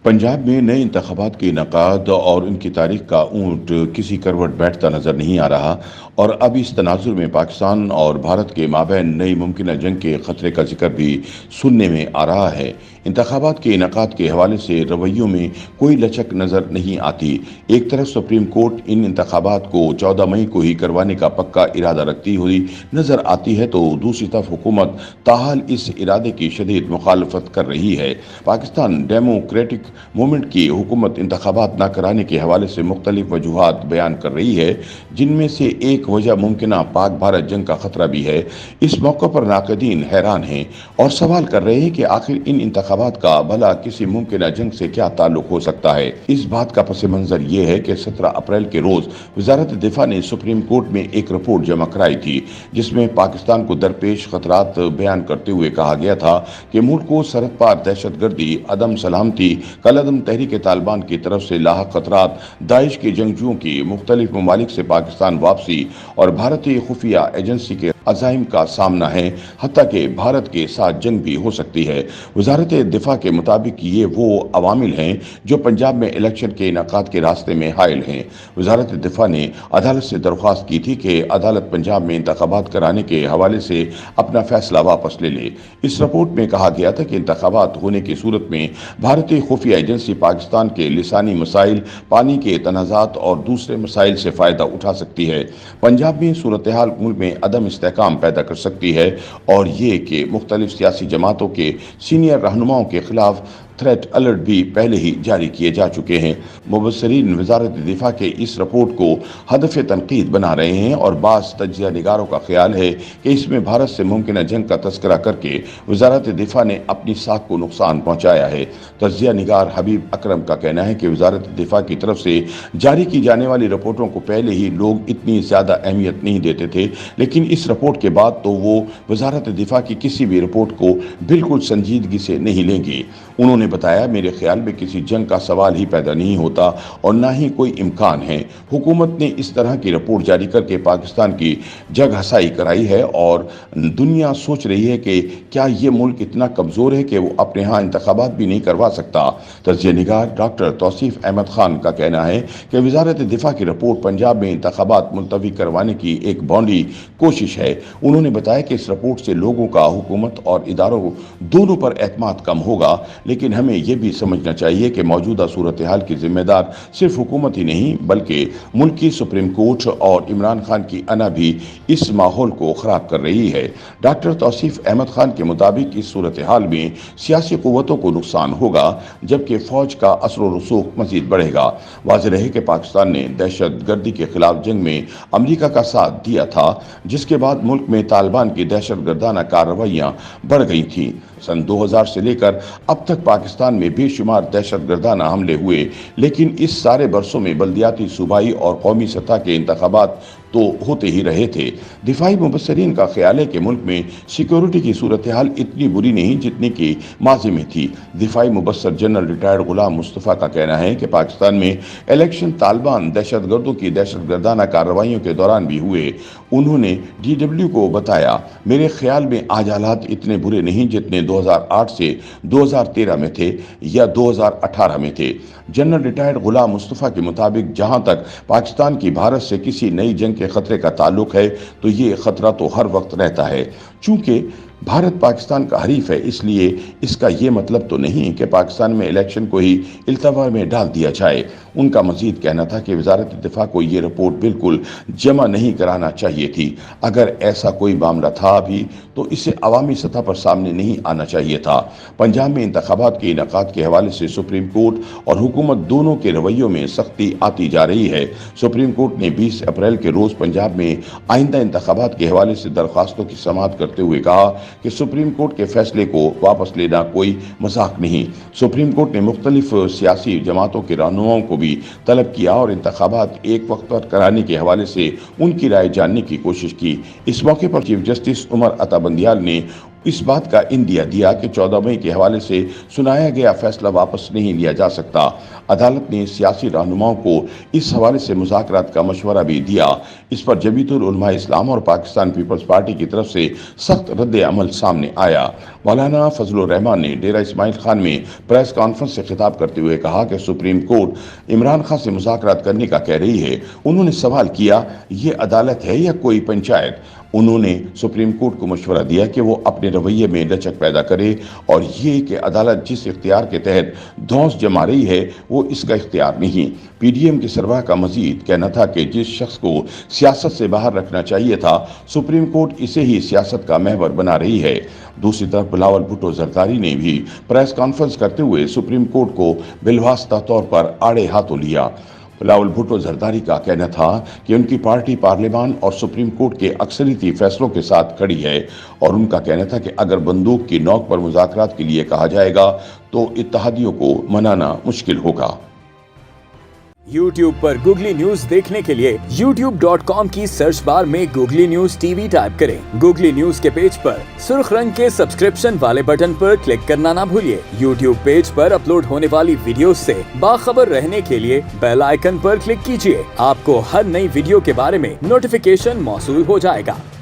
पंजाब में नए इंतखाबात के इनेकाद और उनकी तारीख का ऊंट किसी करवट बैठता नजर नहीं आ रहा और अब इस तनाजुर में पाकिस्तान और भारत के माबैन नई मुमकिन जंग के खतरे का जिक्र भी सुनने में आ रहा है। इंतखाबात के इनेकाद के हवाले से रवैयों में कोई लचक नजर नहीं आती। एक तरफ सुप्रीम कोर्ट इन इंतखाबात को 14 मई को ही करवाने का पक्का इरादा रखती हुई नजर आती है, तो दूसरी तरफ हुकूमत ताहाल इस इरादे की शदीद मुखालफत कर रही है। पाकिस्तान डेमोक्रेटिक मूवमेंट की हुकूमत इंतखाबात न कराने के हवाले से मुख्तलिफ वजूहात बयान कर रही है, जिनमें से एक वजह मुमकिन पाक भारत जंग का खतरा भी है। इस मौके पर नाक़दीन हैरान हैं और सवाल कर रहे हैं कि आखिर इन इंतखाबात का भला किसी मुमकिन जंग से क्या ताल्लुक हो सकता है। इस बात का पस मंजर ये है कि 17 अप्रैल के रोज वजारत दिफा ने सुप्रीम कोर्ट में एक रिपोर्ट जमा कराई थी, जिसमें पाकिस्तान को दरपेश खतरात बयान करते हुए कहा गया था कि मुल्क को सरहद पार दहशतगर्दी, अदम सलामती, कलअदम तहरीक तालिबान की तरफ से लाहक खतरात, दाइश के जंगजुओं की मुख्तलिफ ममालिक से पाकिस्तान वापसी और भारतीय खुफिया एजेंसी के अज़ाइम का सामना है, हत्ता कि भारत के साथ जंग भी हो सकती है। वजारत दिफा के मुताबिक ये वो अवामिल हैं जो पंजाब में इलेक्शन के इनेकाद के रास्ते में हायल हैं। वजारत दिफा ने अदालत से दरख्वास्त की थी कि अदालत पंजाब में इंतखाबात कराने के हवाले से अपना फैसला वापस ले ले। इस रिपोर्ट में कहा गया था कि इंतखाबात होने की सूरत में भारतीय खुफिया एजेंसी पाकिस्तान के लिसानी मसाइल, पानी के तनाज़ात और दूसरे मसाइल से फ़ायदा उठा सकती है। पंजाब में सूरत हाल मुल्क में अदम इस्तेहकाम पैदा कर सकती है और ये कि मुख्तलिफ सियासी जमातों के सीनियर रहनुमाओं के खिलाफ थ्रेट अलर्ट भी पहले ही जारी किए जा चुके हैं। मुबस्सिरीन वजारत दिफा के इस रिपोर्ट को हदफ तनकीद बना रहे हैं और बास तज्जिया निगारों का ख्याल है कि इसमें भारत से मुमकिन जंग का तस्करा करके वजारत दिफा ने अपनी साख को नुकसान पहुंचाया है। तज्जिया निगार हबीब अकरम का कहना है कि वजारत दिफा की तरफ से जारी की जाने वाली रिपोर्टों को पहले ही लोग इतनी ज़्यादा अहमियत नहीं देते थे, लेकिन इस रिपोर्ट के बाद तो वो वजारत दिफा की किसी भी रिपोर्ट को बिल्कुल संजीदगी से नहीं लेंगे। उन्होंने बताया, मेरे ख्याल में किसी जंग का सवाल ही पैदा नहीं होता और ना ही कोई इम्कान है। हुकूमत ने इस तरह की रिपोर्ट जारी करके पाकिस्तान की जग हसाई कराई है और दुनिया सोच रही है कि क्या ये मुल्क इतना कमज़ोर है कि वो अपने यहाँ इंतखाबात भी नहीं करवा सकता। तज्जिया निगार डॉक्टर तौसीफ अहमद खान का कहना है कि वजारत दिफा की रिपोर्ट पंजाब में इंतखाबात मुलतवी करवाने की एक भौंडी कोशिश है। उन्होंने बताया कि इस रिपोर्ट से लोगों का हुकूमत और इदारों दोनों पर एतमाद कम होगा, लेकिन हमें यह भी समझना चाहिए कि मौजूदा सूरत हाल की जिम्मेदार सिर्फ हुकूमत ही नहीं बल्कि मुल्क की सुप्रीम कोर्ट और इमरान खान की अना भी इस माहौल को ख़राब कर रही है। डॉक्टर तौसीफ अहमद खान के मुताबिक इस सूरत हाल में सियासी क़ुव्वतों को नुकसान होगा, जबकि फ़ौज का असर रसूख मज़ीद बढ़ेगा। वाज़ेह रहे कि पाकिस्तान ने दहशत गर्दी के खिलाफ जंग में अमरीका का साथ दिया था, जिसके बाद मुल्क में तालिबान की दहशत गर्दाना कार्रवाइयाँ बढ़ गई थीं। सन 2000 से लेकर अब तक पाकिस्तान में बेशुमार दहशत गर्दाना हमले हुए, लेकिन इस सारे बरसों में बल्दियाती, सूबाई और कौमी सतह के इंतखाबात तो होते ही रहे थे। दिफाई मुबस्सिरीन का ख्याल है कि मुल्क में सिक्योरिटी की सूरत हाल इतनी बुरी नहीं जितनी कि माजी में थी। दिफाई मुबस्सर जनरल रिटायर्ड गुलाम मुस्तफ़ा का कहना है कि पाकिस्तान में इलेक्शन तालिबान दहशतगर्दों की दहशत गर्दाना कार्रवाइयों के दौरान भी हुए। उन्होंने DW को बताया, मेरे ख्याल में आज हालात इतने बुरे नहीं जितने 2008 से 2013 में थे या 2018 में थे। जनरल रिटायर्ड गुलाम मुस्तफ़ा के मुताबिक जहां तक पाकिस्तान की भारत से किसी नई जंग के खतरे का ताल्लुक है, तो ये खतरा तो हर वक्त रहता है। चूंकि भारत पाकिस्तान का हरीफ है, इसलिए इसका ये मतलब तो नहीं कि पाकिस्तान में इलेक्शन को ही इल्तवा में डाल दिया जाए। उनका मजीद कहना था कि वजारत दिफा को ये रिपोर्ट बिल्कुल जमा नहीं कराना चाहिए थी। अगर ऐसा कोई मामला था भी तो इसे अवामी सतह पर सामने नहीं आना चाहिए था। पंजाब में इंतखाबात के इनेकाद के हवाले से सुप्रीम कोर्ट और हुकूमत दोनों के रवैयों में सख्ती आती जा रही है। सुप्रीम कोर्ट ने 20 अप्रैल के रोज़ पंजाब में आइंदा इंतखाबात के हवाले से दरख्वास्तों की समाअत करते हुए कहा कि सुप्रीम कोर्ट के फैसले को वापस लेना कोई मजाक नहीं। सुप्रीम कोर्ट ने मुख्तलिफ सियासी जमातों के रहनुमाओं को भी तलब किया और इंतखाबात एक वक्त पर कराने के हवाले से उनकी राय जानने की कोशिश की। इस मौके पर चीफ जस्टिस उमर अता बंदियाल ने इस बात का इंदिया दिया कि 14 मई के हवाले से सुनाया गया फैसला वापस नहीं लिया जा सकता। अदालत ने सियासी रहनुमाओं को इस हवाले से मुज़ाकरात का मशवरा भी दिया। इस पर जमीयतुल उलमा इस्लाम और पाकिस्तान पीपल्स पार्टी की तरफ से सख्त रद्द अमल सामने आया। मौलाना फजलुर रहमान ने डेरा इस्माइल खान में प्रेस कॉन्फ्रेंस से खिताब करते हुए कहा कि सुप्रीम कोर्ट इमरान खान से मुज़ाकरात करने का कह रही है। उन्होंने सवाल किया, ये अदालत है या कोई पंचायत? उन्होंने सुप्रीम कोर्ट को मशवरा दिया कि वो अपने रवैये में लचक पैदा करे और ये कि अदालत जिस इख्तियार के तहत धौंस जमा रही है वो इसका इख्तियार नहीं। पीडीएम के सरबराह का मजीद कहना था कि जिस शख्स को सियासत से बाहर रखना चाहिए था, सुप्रीम कोर्ट इसे ही सियासत का महवर बना रही है। दूसरी तरफ बिलावल भुट्टो जरदारी ने भी प्रेस कॉन्फ्रेंस करते हुए सुप्रीम कोर्ट को बिलवास्ता तौर पर आड़े हाथों लिया। बिलावल भुट्टो जरदारी का कहना था कि उनकी पार्टी पार्लियामान और सुप्रीम कोर्ट के अक्सरियती फैसलों के साथ खड़ी है और उनका कहना था कि अगर बंदूक की नोक पर मुज़ाकरात के लिए कहा जाएगा तो इत्तेहादियों को मनाना मुश्किल होगा। YouTube पर गूगली न्यूज देखने के लिए youtube.com की सर्च बार में गूगली न्यूज टीवी टाइप करें। गूगली न्यूज के पेज पर सुर्ख रंग के सब्सक्रिप्शन वाले बटन पर क्लिक करना ना भूलिए। YouTube पेज पर अपलोड होने वाली वीडियोस से बाखबर रहने के लिए बेल आइकन पर क्लिक कीजिए। आपको हर नई वीडियो के बारे में नोटिफिकेशन मौसूल हो जाएगा।